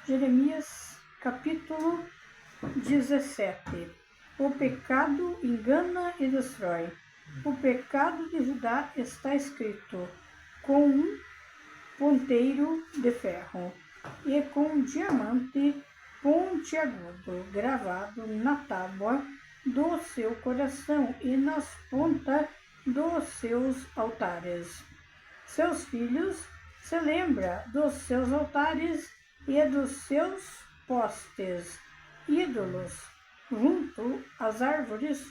Jeremias, capítulo 17. O pecado engana e destrói. O pecado de Judá está escrito com um ponteiro de ferro e com um diamante pontiagudo gravado na tábua do seu coração e nas pontas dos seus altares. Seus filhos se lembram dos seus altares e dos seus postes, ídolos, junto às árvores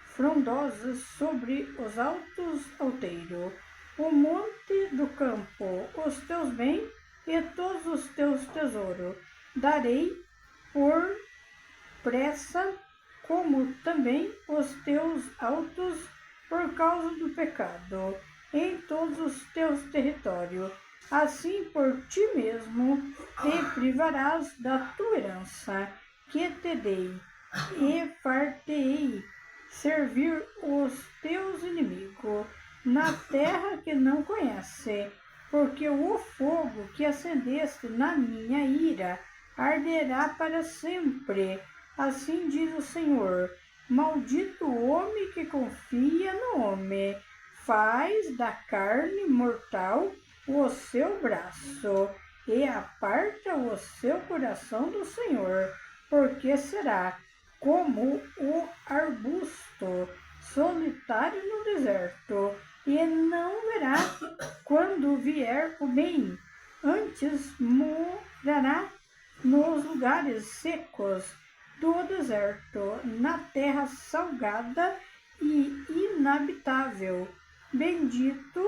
frondosas sobre os altos outeiros, o monte do campo, os teus bens e todos os teus tesouros. Darei por pressa, como também os teus altos, por causa do pecado, em todos os teus territórios. Assim por ti mesmo te privarás da tua herança, que te dei, e far-te-ei servir os teus inimigos na terra que não conhece, porque o fogo que acendeste na minha ira arderá para sempre. Assim diz o Senhor: maldito o homem que confia no homem, faz da carne mortal o seu braço, e aparta o seu coração do Senhor, porque será como o arbusto solitário no deserto, e não verá quando vier o bem, antes morará nos lugares secos do deserto, na terra salgada e inabitável. Bendito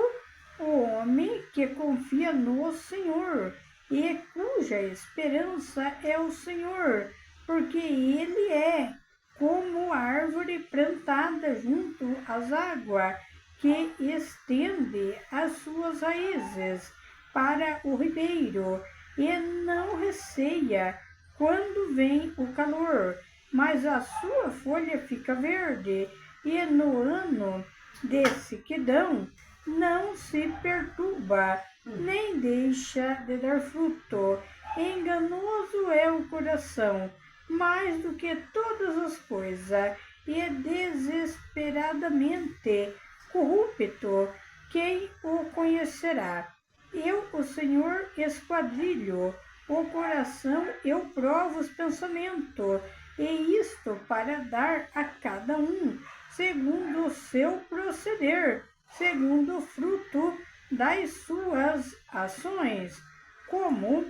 o homem que confia no Senhor e cuja esperança é o Senhor, porque ele é como árvore plantada junto às águas, que estende as suas raízes para o ribeiro, e não receia quando vem o calor, mas a sua folha fica verde, e no ano de sequidão não se perturba, nem deixa de dar fruto. Enganoso é o coração, mais do que todas as coisas, e desesperadamente corrupto. Quem o conhecerá? Eu, o Senhor, esquadrilho o coração, eu provo os pensamentos, e isto para dar a cada um segundo o seu proceder, segundo o fruto das suas ações, como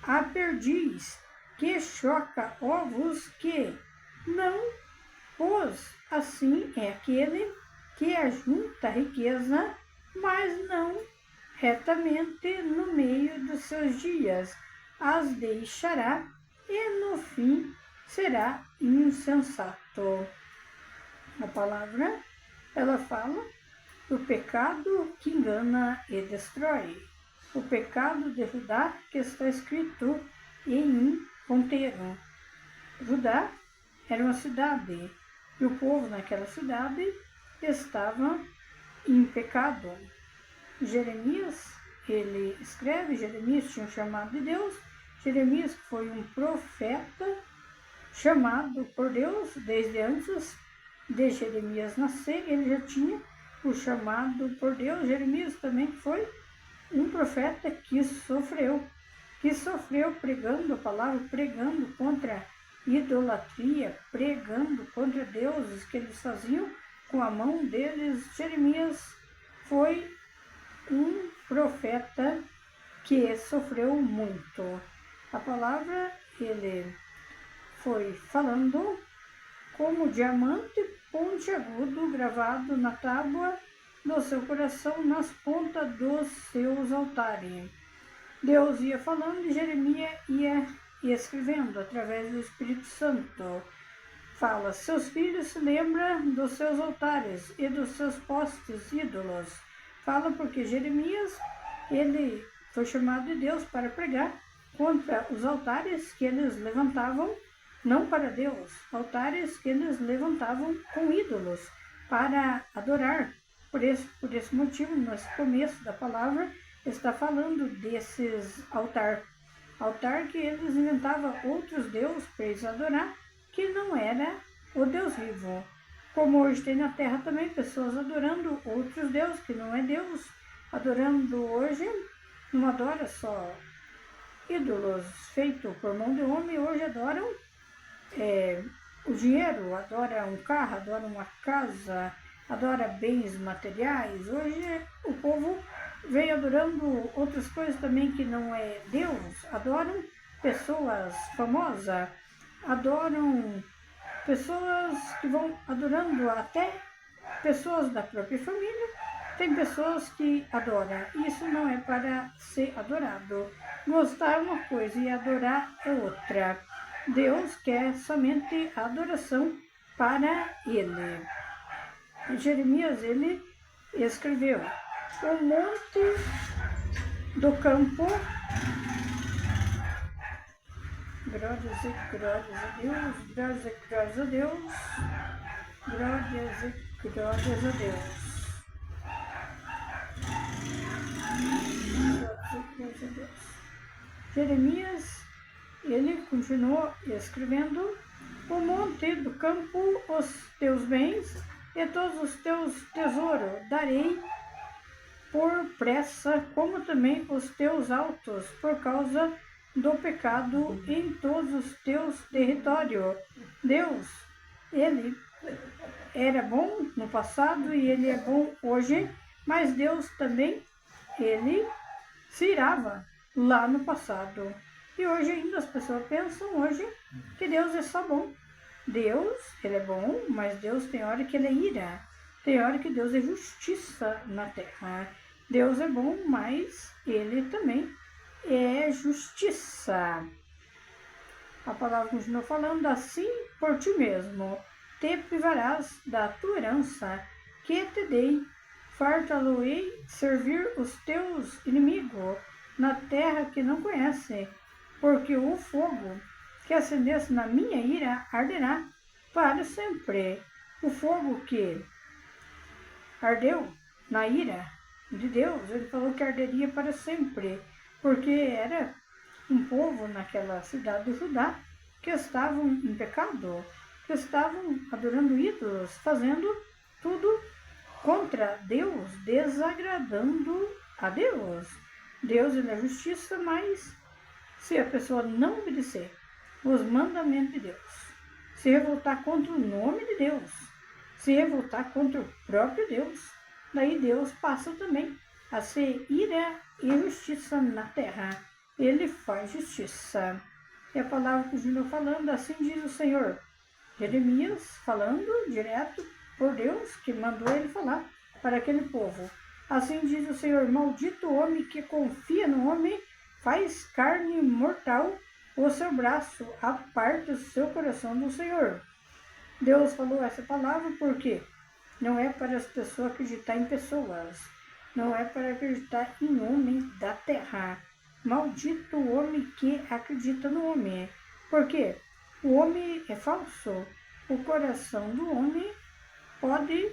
a perdiz que choca ovos que não pôs. Assim é aquele que ajunta riqueza, mas não retamente no meio dos seus dias as deixará, e no fim será insensato. A palavra, ela fala do pecado que engana e destrói. O pecado de Judá, que está escrito em um ponteiro. Judá era uma cidade, e o povo naquela cidade estava em pecado. Jeremias, ele escreve, Jeremias tinha um chamado de Deus. Jeremias foi um profeta chamado por Deus desde antes de Jeremias nascer, ele já tinha o chamado por Deus. Jeremias também foi um profeta que sofreu pregando a palavra, pregando contra a idolatria, pregando contra deuses que eles faziam com a mão deles. Jeremias foi um profeta que sofreu muito. A palavra, ele foi falando como diamante pontiagudo gravado na tábua do seu coração, nas pontas dos seus altares. Deus ia falando e Jeremias ia escrevendo através do Espírito Santo. Fala: seus filhos se lembram dos seus altares e dos seus postes ídolos. Fala porque Jeremias, ele foi chamado de Deus para pregar contra os altares que eles levantavam, não para Deus, altares que eles levantavam com ídolos para adorar. Por esse motivo, nesse começo da palavra, está falando desses altares. altar que eles inventavam outros deuses para eles adorar, que não era o Deus vivo. Como hoje tem na Terra também pessoas adorando outros deuses, que não é Deus. Adorando hoje, não adora só ídolos feitos por mão de homem, hoje adoram o dinheiro, adora um carro, adora uma casa, adora bens materiais. Hoje o povo vem adorando outras coisas também que não é Deus. Adoram pessoas famosas, adoram pessoas que vão adorando até pessoas da própria família. Tem pessoas que adoram. Isso não é para ser adorado. Gostar é uma coisa e adorar é outra. Deus quer somente a adoração para Ele. Jeremias, ele escreveu: o monte do campo, glórias e glórias a Deus, glórias e glórias a Deus, glórias e glórias a Deus. Jeremias, ele continuou escrevendo: o monte do campo, os teus bens e todos os teus tesouros darei por pressa, como também os teus altos, por causa do pecado em todos os teus territórios. Deus, ele era bom no passado e ele é bom hoje, mas Deus também, ele se irava lá no passado. E hoje ainda as pessoas pensam hoje que Deus é só bom. Deus, ele é bom, mas Deus tem hora que ele é ira. Tem hora que Deus é justiça na terra. Deus é bom, mas ele também é justiça. A palavra continua falando: assim por ti mesmo te privarás da tua herança que te dei. Farta-lo-ei servir os teus inimigos na terra que não conhece, porque o fogo que acendesse na minha ira arderá para sempre. O fogo que ardeu na ira de Deus, ele falou que arderia para sempre, porque era um povo naquela cidade de Judá que estavam em pecado, que estavam adorando ídolos, fazendo tudo contra Deus, desagradando a Deus. Deus, ele é justiça, mas se a pessoa não obedecer os mandamentos de Deus, se revoltar contra o nome de Deus, se revoltar contra o próprio Deus, daí Deus passa também a ser ira e justiça na terra. Ele faz justiça. E a palavra continua falando: assim diz o Senhor. Jeremias falando direto por Deus, que mandou ele falar para aquele povo. Assim diz o Senhor: maldito o homem que confia no homem, faz carne mortal o seu braço, aparta o seu coração do Senhor. Deus falou essa palavra porque não é para as pessoas acreditar em pessoas, não é para acreditar em homem da terra. Maldito o homem que acredita no homem, porque o homem é falso. O coração do homem pode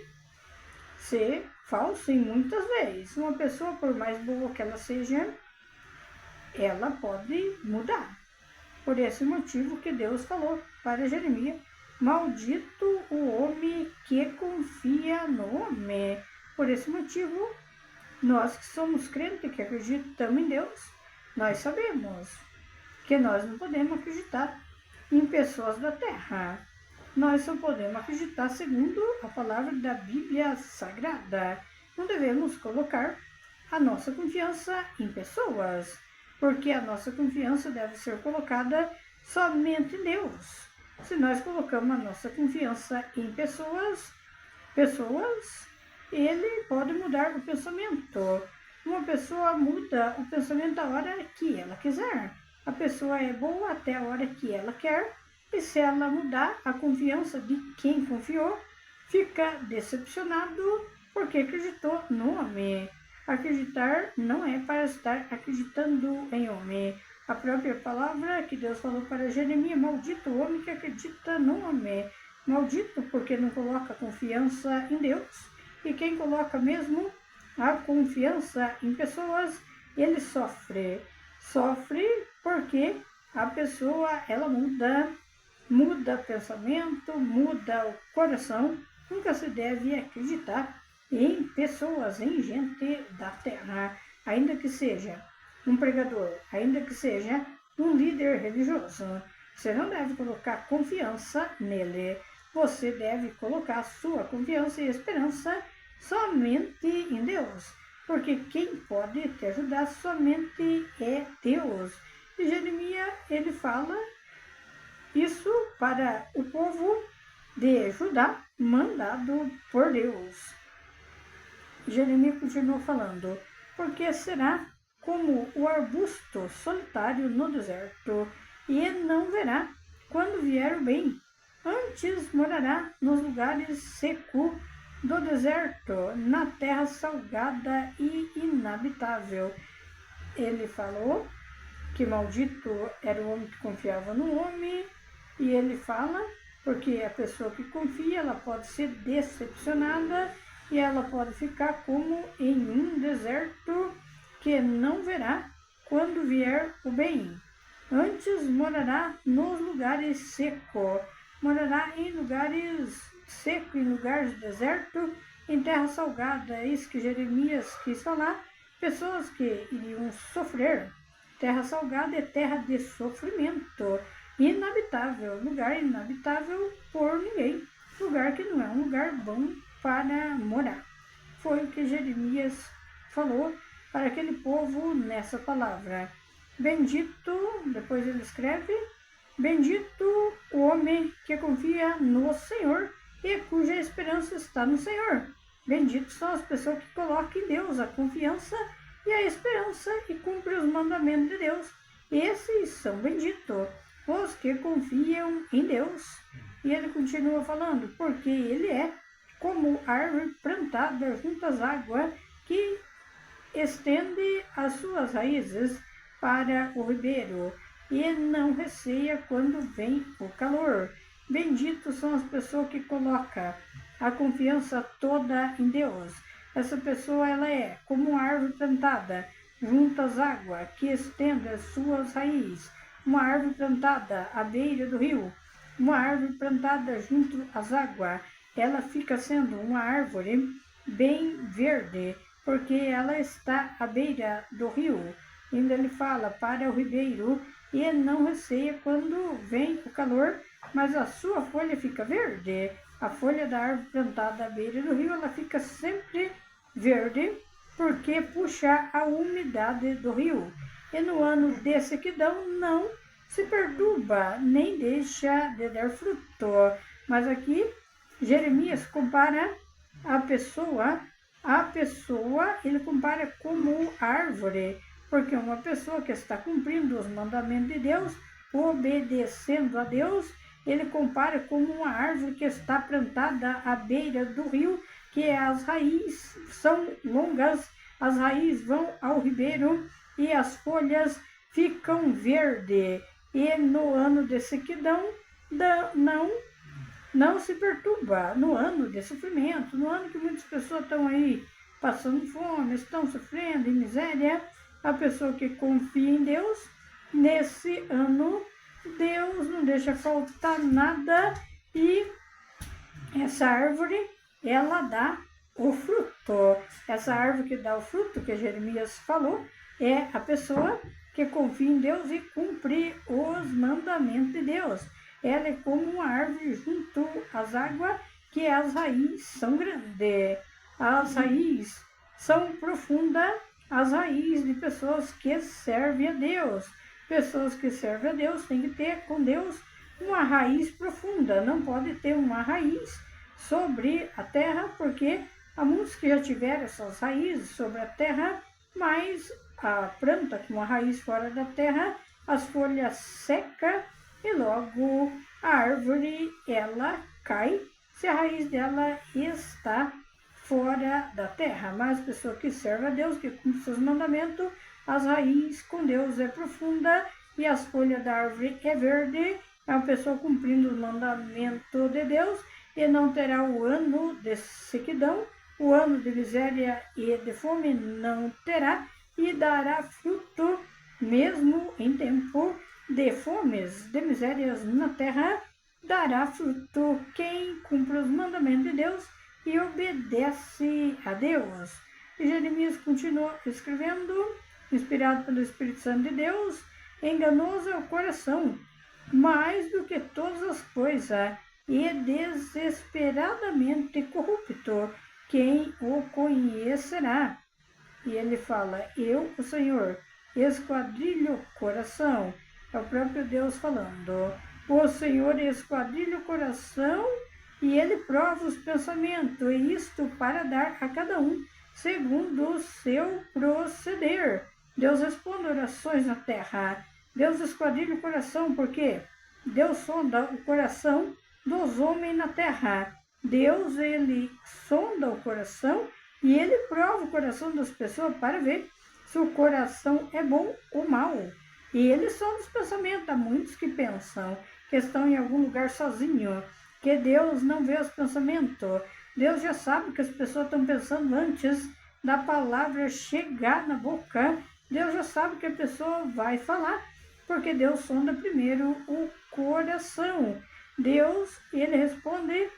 ser falso em muitas vezes. Uma pessoa, por mais boa que ela seja, ela pode mudar. Por esse motivo que Deus falou para Jeremias: maldito o homem que confia no homem. Por esse motivo, nós que somos crentes, que acreditamos em Deus, nós sabemos que nós não podemos acreditar em pessoas da terra. Nós só podemos acreditar segundo a palavra da Bíblia Sagrada. Não devemos colocar a nossa confiança em pessoas, porque a nossa confiança deve ser colocada somente em Deus. Se nós colocamos a nossa confiança em pessoas, ele pode mudar o pensamento. Uma pessoa muda o pensamento a hora que ela quiser. A pessoa é boa até a hora que ela quer, e se ela mudar a confiança de quem confiou, fica decepcionado porque acreditou no homem. Acreditar não é para estar acreditando em homem. A própria palavra que Deus falou para Jeremias: maldito o homem que acredita no homem. Maldito porque não coloca confiança em Deus. E quem coloca mesmo a confiança em pessoas, ele sofre. sofre porque a pessoa ela muda pensamento, muda o coração. Nunca se deve acreditar em pessoas, em gente da terra, ainda que seja um pregador, ainda que seja um líder religioso. Você não deve colocar confiança nele. Você deve colocar sua confiança e esperança somente em Deus, porque quem pode te ajudar somente é Deus. E Jeremias, ele fala isso para o povo de Judá, mandado por Deus. Jeremias continuou falando, porque será como o arbusto solitário no deserto, e não verá quando vier o bem. Antes morará nos lugares secos do deserto, na terra salgada e inabitável. Ele falou que maldito era o homem que confiava no homem, e ele fala porque a pessoa que confia, ela pode ser decepcionada e ela pode ficar como em um deserto que não verá quando vier o bem. Antes morará nos lugares secos, morará em lugares secos, em lugares desertos, em terra salgada. É isso que Jeremias quis falar, pessoas que iriam sofrer. Terra salgada é terra de sofrimento, inabitável, lugar inabitável por ninguém, lugar que não é um lugar bom para morar. Foi o que Jeremias falou para aquele povo nessa palavra. Bendito, depois ele escreve, bendito o homem que confia no Senhor e cuja esperança está no Senhor. Benditos são as pessoas que colocam em Deus a confiança e a esperança e cumprem os mandamentos de Deus. Esses são benditos, os que confiam em Deus. E ele continua falando, porque ele é como árvore plantada junto às águas, que estende as suas raízes para o ribeiro, e não receia quando vem o calor. Benditos são as pessoas que colocam a confiança toda em Deus. Essa pessoa ela é como uma árvore plantada junto às águas, que estende as suas raízes. Uma árvore plantada à beira do rio, uma árvore plantada junto às águas, ela fica sendo uma árvore bem verde, porque ela está à beira do rio. Ainda ele fala para o ribeiro, e não receia quando vem o calor, mas a sua folha fica verde. A folha da árvore plantada à beira do rio, ela fica sempre verde, porque puxa a umidade do rio. E no ano de sequidão não se perturba, nem deixa de dar fruto. Mas aqui Jeremias compara a pessoa, ele compara como árvore, porque uma pessoa que está cumprindo os mandamentos de Deus, obedecendo a Deus, ele compara como uma árvore que está plantada à beira do rio, que as raízes são longas, as raízes vão ao ribeiro e as folhas ficam verdes. E no ano de sequidão não se perturba, no ano de sofrimento, no ano que muitas pessoas estão aí passando fome, estão sofrendo em miséria, a pessoa que confia em Deus, nesse ano, Deus não deixa faltar nada, e essa árvore, ela dá o fruto. Essa árvore que dá o fruto, que Jeremias falou, é a pessoa que confia em Deus e cumpre os mandamentos de Deus. Ela é como uma árvore junto às águas, que as raízes são grandes, as raízes são profundas, as raízes de pessoas que servem a Deus. Pessoas que servem a Deus têm que ter com Deus uma raiz profunda, não pode ter uma raiz sobre a terra, porque há muitos que já tiveram essas raízes sobre a terra, mas a planta com uma raiz fora da terra, as folhas secam e logo a árvore ela cai se a raiz dela está fora da terra. Mas a pessoa que serve a Deus, que cumpre seus mandamentos, as raízes com Deus é profunda e as folhas da árvore é verde. É uma pessoa cumprindo os mandamentos de Deus e não terá o ano de sequidão, o ano de miséria e de fome não terá, e dará fruto mesmo em tempo de fomes, de misérias na terra, dará fruto quem cumpre os mandamentos de Deus e obedece a Deus. E Jeremias continuou escrevendo, inspirado pelo Espírito Santo de Deus: enganoso é o coração, mais do que todas as coisas, e desesperadamente corrupto. Quem o conhecerá? E ele fala: eu, o Senhor, esquadrilho o coração. É o próprio Deus falando. O Senhor esquadrilha o coração e ele prova os pensamentos, e isto para dar a cada um segundo o seu proceder. Deus responde orações na terra. Deus esquadrilha o coração, porque Deus sonda o coração dos homens na terra. Deus, ele sonda o coração e ele prova o coração das pessoas para ver se o coração é bom ou mau. E ele sonda os pensamentos. Há muitos que pensam que estão em algum lugar sozinhos, que Deus não vê os pensamentos. Deus já sabe o que as pessoas estão pensando antes da palavra chegar na boca. Deus já sabe o que a pessoa vai falar, porque Deus sonda primeiro o coração. Deus, ele responde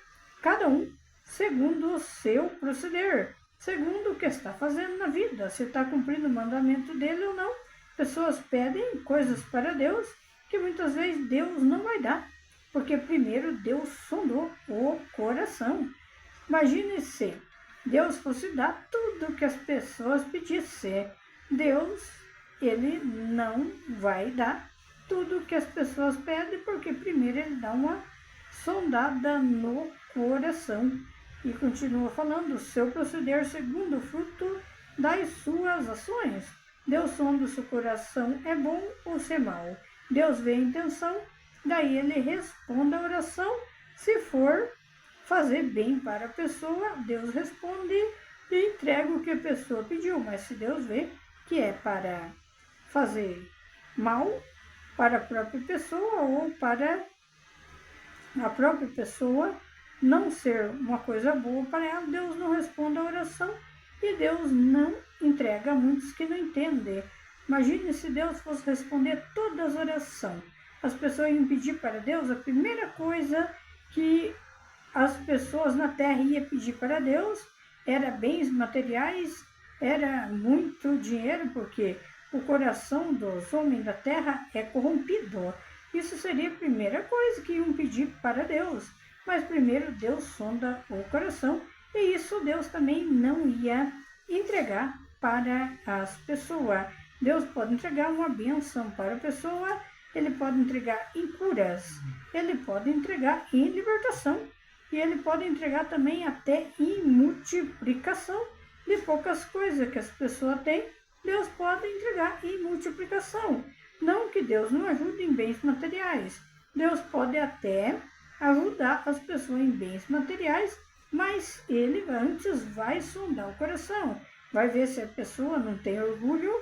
cada um segundo o seu proceder, segundo o que está fazendo na vida, se está cumprindo o mandamento dele ou não. Pessoas pedem coisas para Deus que muitas vezes Deus não vai dar, porque primeiro Deus sondou o coração. Imagine se Deus fosse dar tudo que as pessoas pedissem. Deus, ele não vai dar tudo que as pessoas pedem, porque primeiro ele dá uma sondada no coração. E continua falando: seu proceder segundo o fruto das suas ações. Deus sonda se o coração é bom ou se é mau. Deus vê a intenção, daí ele responde a oração. Se for fazer bem para a pessoa, Deus responde e entrega o que a pessoa pediu. Mas se Deus vê que é para fazer mal para a própria pessoa ou para a própria pessoa não ser uma coisa boa para ela, Deus não responde a oração e Deus não entrega a muitos que não entendem. Imagine se Deus fosse responder todas as orações. As pessoas iam pedir para Deus, a primeira coisa que as pessoas na terra iam pedir para Deus era bens materiais, era muito dinheiro, porque o coração dos homens da terra é corrompido. Isso seria a primeira coisa que iam pedir para Deus. Mas primeiro Deus sonda o coração, e isso Deus também não ia entregar para as pessoas. Deus pode entregar uma bênção para a pessoa, ele pode entregar em curas, ele pode entregar em libertação, e ele pode entregar também até em multiplicação de poucas coisas que as pessoas têm. Deus pode entregar em multiplicação. Não que Deus não ajude em bens materiais. Deus pode até ajudar as pessoas em bens materiais, mas ele antes vai sondar o coração. Vai ver se a pessoa não tem orgulho,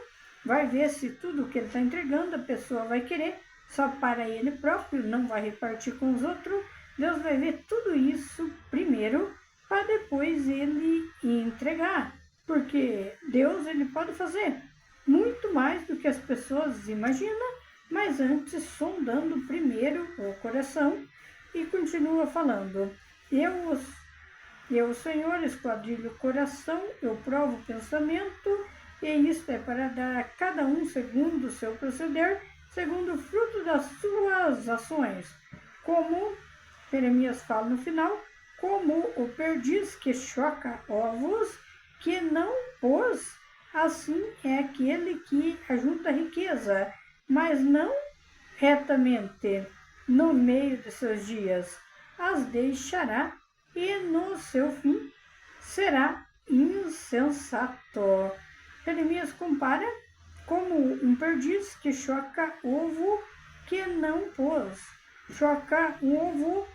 vai ver se tudo que ele está entregando a pessoa vai querer só para ele próprio, não vai repartir com os outros. Deus vai ver tudo isso primeiro, para depois ele entregar. Porque Deus, ele pode fazer muito mais do que as pessoas imaginam, mas antes sondando primeiro o coração. E continua falando: eu, Senhor, esquadrilho o coração, eu provo o pensamento, e isto é para dar a cada um segundo o seu proceder, segundo o fruto das suas ações. Como Jeremias fala no final: como o perdiz que choca ovos, que não pôs, assim é aquele que ajunta riqueza, mas não retamente no meio de seus dias, as deixará, e no seu fim será insensato. Jeremias compara como um perdiz que choca ovo que não pôs. Choca um ovo,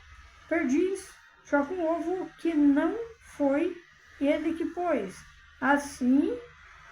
perdiz, choca um ovo que não foi ele que pôs. Assim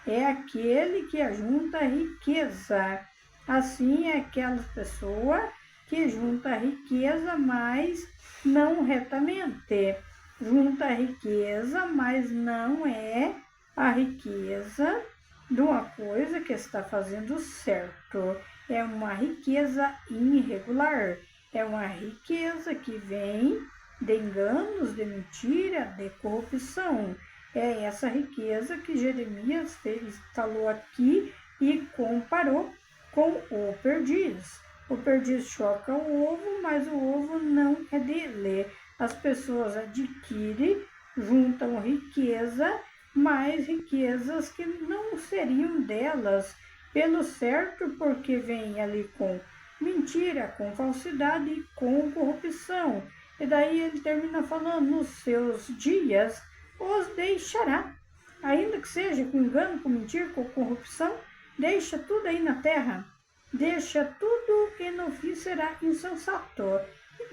é aquele que ajunta riqueza. Assim é aquela pessoa que junta riqueza, mas não retamente. Junta riqueza, mas não é a riqueza de uma coisa que está fazendo certo. É uma riqueza irregular, é uma riqueza que vem de enganos, de mentira, de corrupção. É essa riqueza que Jeremias instalou aqui e comparou com o perdiz. O perdiz choca o ovo, mas o ovo não é dele. As pessoas adquirem, juntam riqueza, mais riquezas que não seriam delas, pelo certo, porque vem ali com mentira, com falsidade e com corrupção. E daí ele termina falando, nos seus dias os deixará, ainda que seja com engano, com mentira, com corrupção, deixa tudo aí na terra, deixa tudo e no fim será insensato,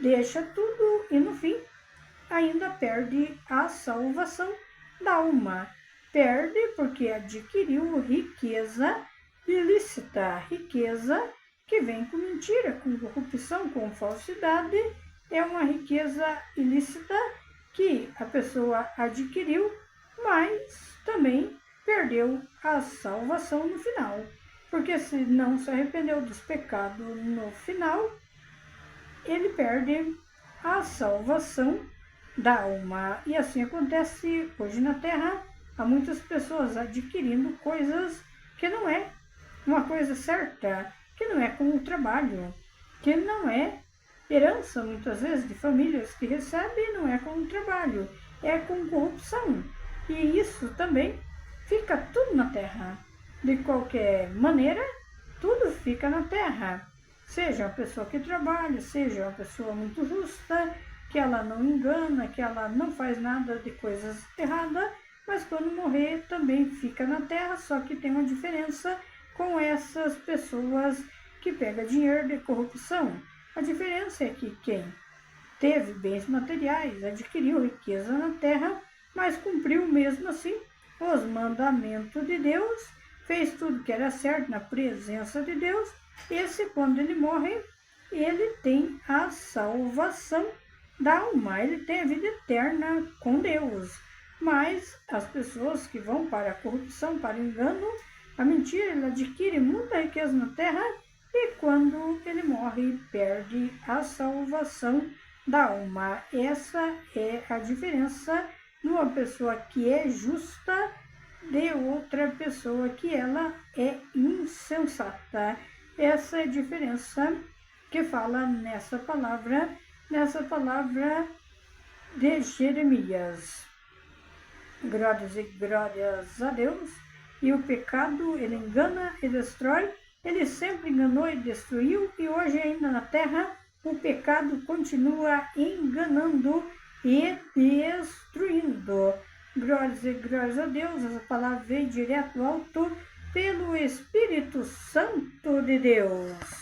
deixa tudo e no fim ainda perde a salvação da alma. Perde porque adquiriu riqueza ilícita, riqueza que vem com mentira, com corrupção, com falsidade. É uma riqueza ilícita que a pessoa adquiriu, mas também perdeu a salvação no final. Porque se não se arrependeu dos pecados no final, ele perde a salvação da alma. E assim acontece hoje na Terra. Há muitas pessoas adquirindo coisas que não é uma coisa certa, que não é com o trabalho, que não é herança, muitas vezes, de famílias que recebem, não é com o trabalho, é com corrupção. E isso também fica tudo na terra. De qualquer maneira, tudo fica na terra. Seja uma pessoa que trabalha, seja uma pessoa muito justa, que ela não engana, que ela não faz nada de coisas erradas, mas quando morrer também fica na terra, só que tem uma diferença com essas pessoas que pegam dinheiro de corrupção. A diferença é que quem teve bens materiais adquiriu riqueza na terra, mas cumpriu mesmo assim os mandamentos de Deus, fez tudo que era certo na presença de Deus. Esse, quando ele morre, ele tem a salvação da alma, ele tem a vida eterna com Deus. Mas as pessoas que vão para a corrupção, para o engano, a mentira, ele adquire muita riqueza na terra e quando ele morre, perde a salvação da alma. Essa é a diferença de uma pessoa que é justa de outra pessoa que ela é insensata. Essa é a diferença que fala nessa palavra de Jeremias. Glórias e glórias a Deus. E o pecado, ele engana e destrói. Ele sempre enganou e destruiu. E hoje ainda na terra, o pecado continua enganando e destruindo. Glórias e glórias a Deus. Essa palavra veio direto do alto pelo Espírito Santo de Deus.